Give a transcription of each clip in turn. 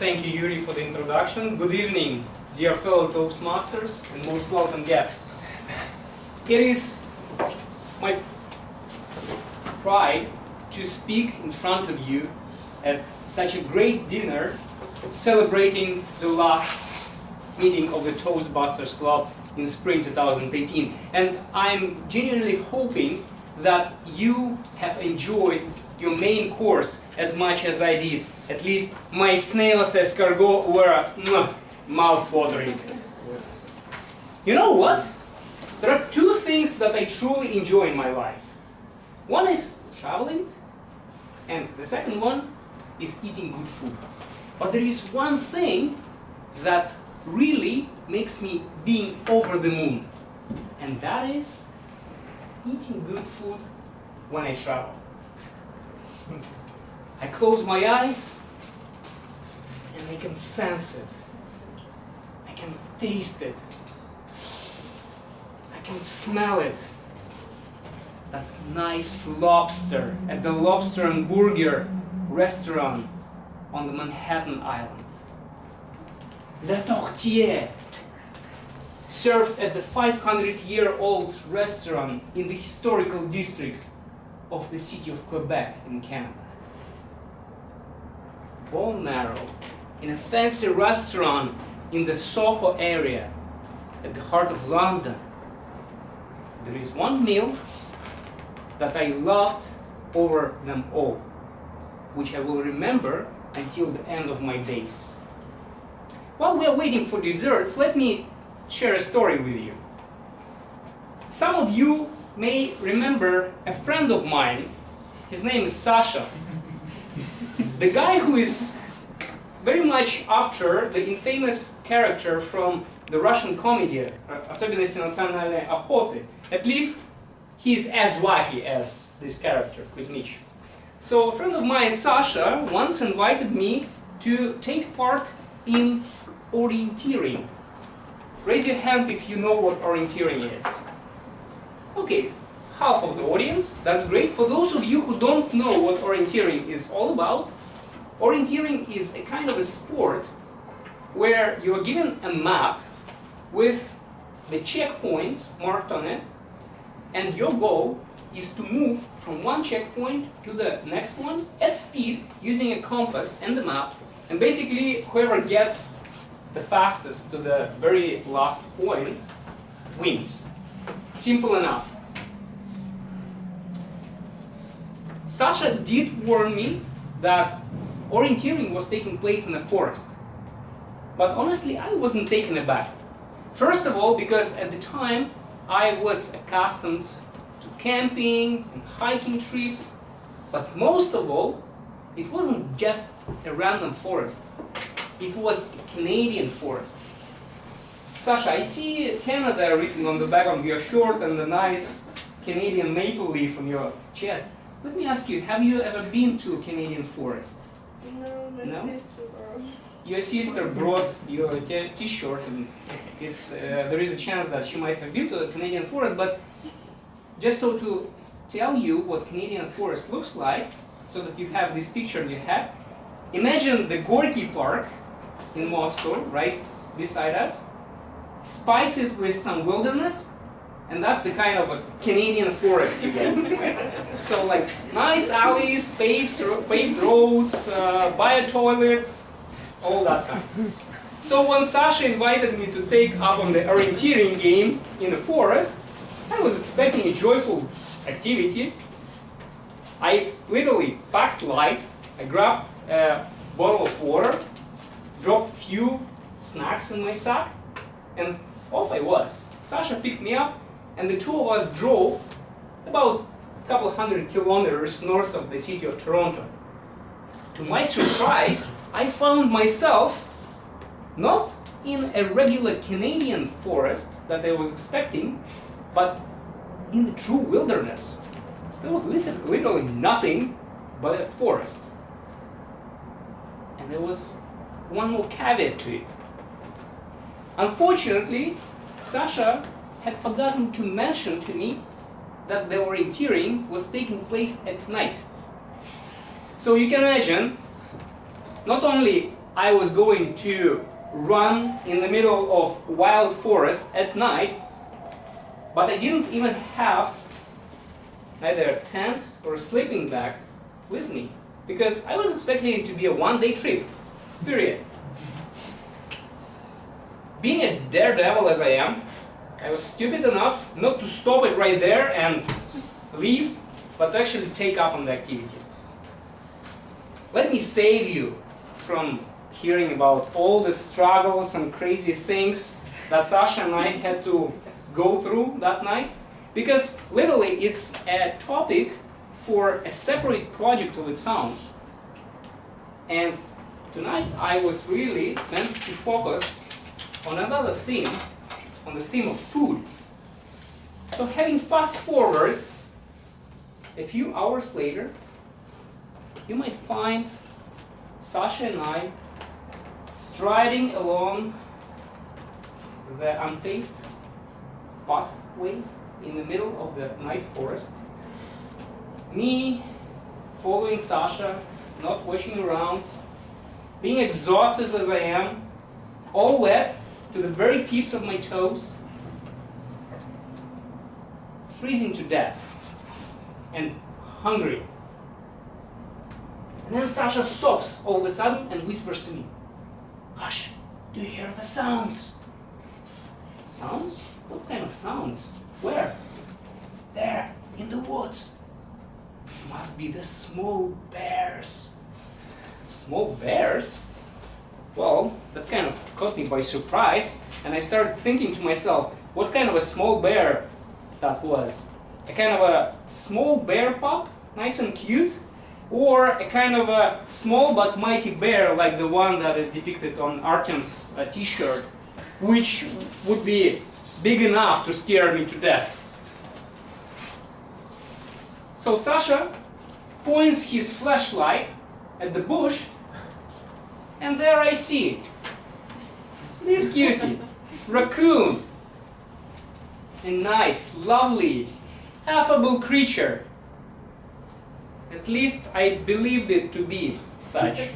Thank you, Yuri, for the introduction. Good evening, dear fellow Toastmasters and most welcome guests. It is my pride to speak in front of you at such a great dinner celebrating the last meeting of the Toastbusters Club in spring 2018. And I'm genuinely hoping that you have enjoyed your main course as much as I did. At least my snails escargot were mouth-watering. You know what? There are two things that I truly enjoy in my life. One is traveling, and the second one is eating good food. But there is one thing that really makes me being over the moon, and that is eating good food when I travel. I close my eyes and I can sense it. I can taste it. I can smell it. That nice lobster at the Lobster and Burger restaurant on the Manhattan Island. La Tortilla, served at the 500-year-old restaurant in the historical district of the city of Quebec in Canada. Bone marrow in a fancy restaurant in the Soho area at the heart of London. There is one meal that I loved over them all, which I will remember until the end of my days. While we are waiting for desserts, let me share a story with you. Some of you may remember a friend of mine. His name is Sasha. The guy who is very much after the infamous character from the Russian comedy, Особенности национальной охоты. At least he's as wacky as this character, Kuzmich. So a friend of mine, Sasha, once invited me to take part in orienteering. Raise your hand if you know what orienteering is. Okay, half of the audience, that's great. For those of you who don't know what orienteering is all about, orienteering is a kind of a sport where you are given a map with the checkpoints marked on it, and your goal is to move from one checkpoint to the next one at speed using a compass and the map, and basically whoever gets the fastest to the very last point wins. Simple enough. Sasha did warn me that orienteering was taking place in a forest. But honestly, I wasn't taken aback. First of all, because at the time I was accustomed to camping and hiking trips. But most of all, it wasn't just a random forest. It was a Canadian forest. Sasha, I see Canada written on the back of your shirt and a nice Canadian maple leaf on your chest. Let me ask you, have you ever been to a Canadian forest? No, my sister brought. Your sister brought your t-shirt, and it's there is a chance that she might have been to a Canadian forest, but just so to tell you what Canadian forest looks like, so that you have this picture in your head, imagine the Gorky Park in Moscow, right beside us. Spice it with some wilderness, and that's the kind of a Canadian forest you get. So like nice alleys, paved roads, bio-toilets, all that kind. So when Sasha invited me to take up on the orienteering game in the forest, I was expecting a joyful activity. I literally packed light, I grabbed a bottle of water, dropped a few snacks in my sack, and off I was. Sasha picked me up, and the two of us drove about a couple hundred kilometers north of the city of Toronto. To my surprise, I found myself not in a regular Canadian forest that I was expecting, but in the true wilderness. There was literally nothing but a forest. And there was one more caveat to it. Unfortunately, Sasha had forgotten to mention to me that the orienteering was taking place at night. So you can imagine, not only I was going to run in the middle of wild forest at night, but I didn't even have either a tent or a sleeping bag with me, because I was expecting it to be a one-day trip, period. Being a daredevil as I am, I was stupid enough not to stop it right there and leave, but to actually take up on the activity. Let me save you from hearing about all the struggles and crazy things that Sasha and I had to go through that night, because literally it's a topic for a separate project of its own. And tonight I was really meant to focus on another theme, on the theme of food. So having fast forward a few hours later, you might find Sasha and I striding along the unpaved pathway in the middle of the night forest. Me following Sasha, not watching around, being exhausted as I am, all wet to the very tips of my toes, freezing to death and hungry. And then Sasha stops all of a sudden and whispers to me, "Hush, do you hear the sounds?" Sounds? What kind of sounds? Where? There, in the woods. Must be the small bears. Small bears? Well, that kind of caught me by surprise, and I started thinking to myself, what kind of a small bear that was? A kind of a small bear pup, nice and cute? Or a kind of a small but mighty bear like the one that is depicted on Artem's t-shirt, which would be big enough to scare me to death. So Sasha points his flashlight at the bush, and there I see this cutie, raccoon, a nice, lovely, affable creature. At least I believed it to be such.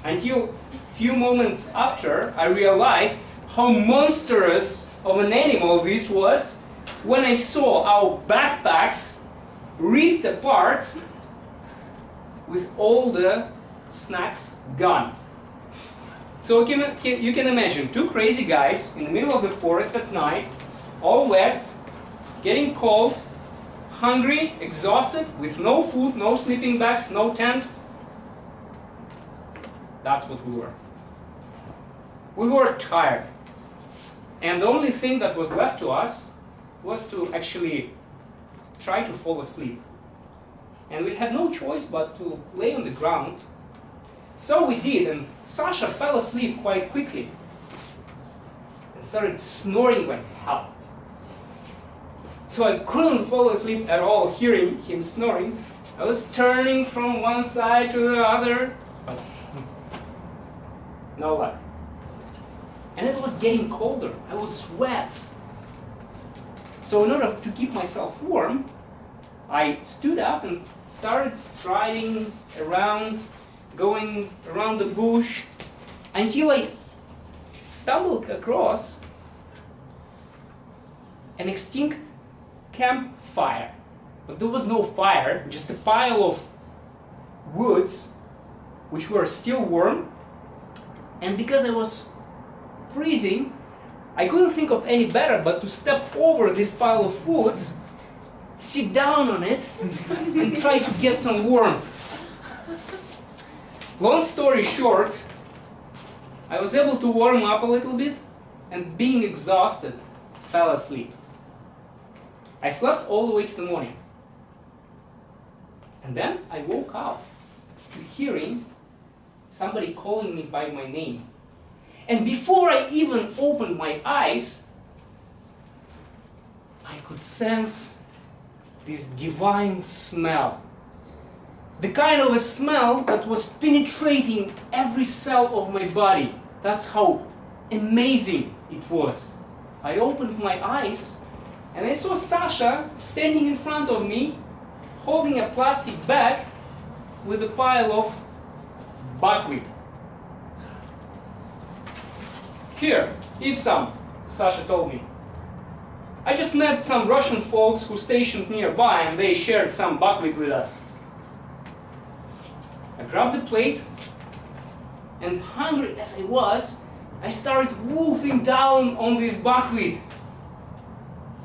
Until a few moments after, I realized how monstrous of an animal this was when I saw our backpacks ripped apart with all the snacks gone. So you can imagine two crazy guys in the middle of the forest at night, all wet, getting cold, hungry, exhausted, with no food, no sleeping bags, no tent. That's what we were. We were tired. And the only thing that was left to us was to actually try to fall asleep. And we had no choice but to lay on the ground. So we did, and Sasha fell asleep quite quickly and started snoring like hell. So I couldn't fall asleep at all hearing him snoring. I was turning from one side to the other, but no luck. And it was getting colder. I was wet. So in order to keep myself warm, I stood up and started striding around, going around the bush, until I stumbled across an extinct campfire. But there was no fire, just a pile of woods which were still warm. And because I was freezing, I couldn't think of any better but to step over this pile of woods, sit down on it, and try to get some warmth. Long story short, I was able to warm up a little bit, and being exhausted, fell asleep. I slept all the way to the morning. And then I woke up to hearing somebody calling me by my name. And before I even opened my eyes, I could sense this divine smell. The kind of a smell that was penetrating every cell of my body. That's how amazing it was. I opened my eyes and I saw Sasha standing in front of me, holding a plastic bag with a pile of buckwheat. Here, eat some, Sasha told me. I just met some Russian folks who stationed nearby and they shared some buckwheat with us. I grabbed the plate and, hungry as I was, I started wolfing down on this buckwheat.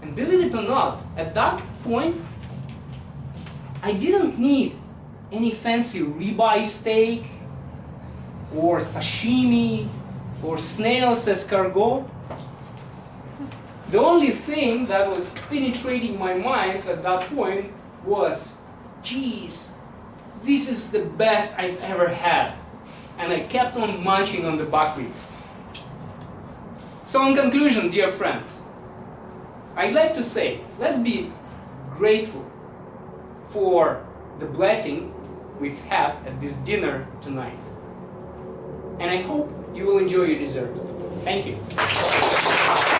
And believe it or not, at that point, I didn't need any fancy ribeye steak or sashimi or snail's escargot. The only thing that was penetrating my mind at that point was, geez, this is the best I've ever had. And I kept on munching on the buckwheat. So in conclusion, dear friends, I'd like to say, let's be grateful for the blessing we've had at this dinner tonight. And I hope you will enjoy your dessert. Thank you.